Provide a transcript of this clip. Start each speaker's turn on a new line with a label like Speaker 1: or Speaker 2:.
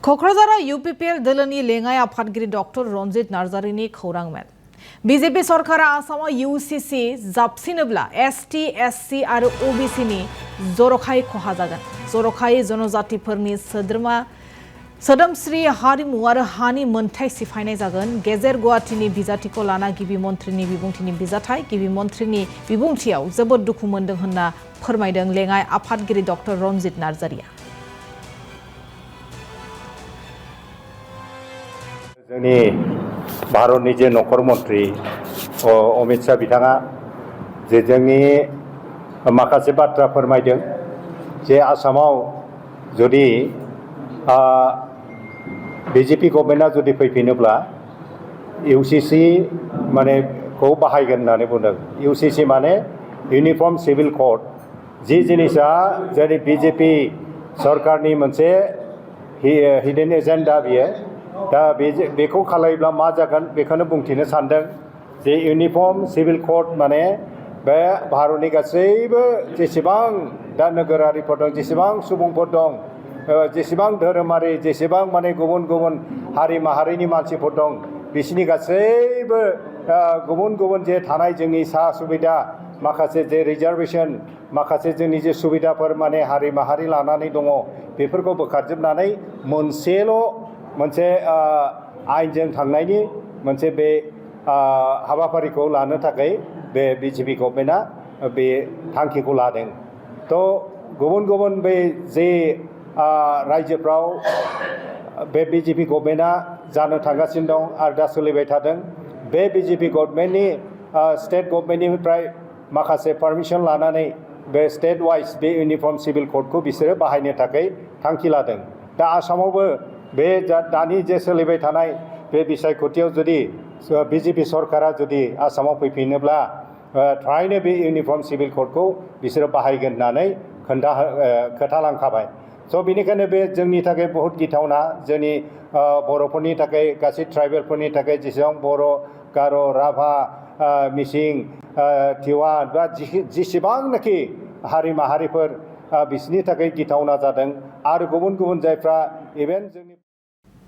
Speaker 1: क'क्राझाराव UPPL दोलोनि लेङाइ आफादगिरि डक्टर रन्जित नार्जारिनि खौरांमोन। BJP सरकारा आसामाव UCC जाबसिनोब्ला ST, SC आरो OBC नि जर'खायै खहा जागोन। जर'खायै जनजातिफोरनि सोदोमस्रि हारिमु आरो हानि मोनथाय सिफायनाय जागोन। गेजेर गुवाहाटीनि बिजाथिखौ लाना गिबि मन्थ्रिनि बिबुंथिनि बिजाथाय गिबि मन्थ्रिनि बिबुंथियाव जोबोद दुखु मोनदों होनना फोरमायदों लेङाइ आफादगिरि डक्टर रन्जित नार्जारिया।
Speaker 2: जोंनि भारतनि जे नखर मन्थ्रि अमित शाह बिथाङा जे जोंनि माखासे बाथ्रा फोरमायदों जे आसामाव जुदि BJP गभर्नमेन्टआ जुदि फैफिनोब्ला UCC माने खौ बाहायगोन होननानै बुंदों। UCC माने इउनिफर्म सिभिल कोड, जि जिनिसा जेरै BJP सरकारनि मोनसे हिडेन एजेन्डा बियो। दा बेखौ खालायोब्ला मा जागोन बेखौनो बुंथिनो सानदों जे इउनिफर्म सिभिल कोड माने बे भारतनि गासैबो जेसेबां दा नोगोरारिफोर दं, जेसेबां सुबुंफोर दं, जेसेबां धोरोमारि, जेसेबां माने गुबुन गुबुन हारि माहारिनि मानसिफोर दं, बिसोरनि गासैबो गुबुन गुबुन जे थानाय जोंनि सा सुबिदा माखासे जे रिजार्भेशन माखासे जोंनि जे सुबिदाफोर माने हारि माहारि लानानै दङ, बेफोरखौ बोखारजोबनानै मोनसे आयेनजों थांनायनि मोनसे बे हाबाफारिखौ लानो थाखाय बे BJP गभर्नमेन्टआ बे थांखिखौ लादों। तो गुबुन गुबुन बे जे रायजोफ्राव बे BJP गभर्नमेन्टआ जानो थांगासिनो दं आरो दा सोलिबाय थादों। बे BJP गभर्नमेन्टनि स्टेट गभर्नमेन्टनिफ्राय माखासे पारमिसन लानानै बे स्टेट वाइज बे इउनिफर्म सिभिल कोडखौ बिसोरो बाहायनो थाखाय थांखि लादों। दा आसामावबो बे दानि जे सोलिबाय थानाय बे बिसायख'थियाव जुदि BJP सरकारा जुदि आसामाव फैफिनोब्ला थारैनो बे इउनिफर्म सिभिल कोडखौ बिसोरो बाहायगोन होननानै खोथालांखाबाय। स' बेनिखायनो बे जोंनि थाखाय बहुत गिथावना, जोंनि बर'फोरनि थाखाय, गासै ट्राइबेलफोरनि थाखाय, जेसेबां बर', गार', राभा, मिसिं, तिवा बा जेसेबांनाखि हारि माहारिफोर बिसोरनि थाखाय गिथावना जादों। आरो गुबुन गुबुन जायफ्रा इभेन जोंनि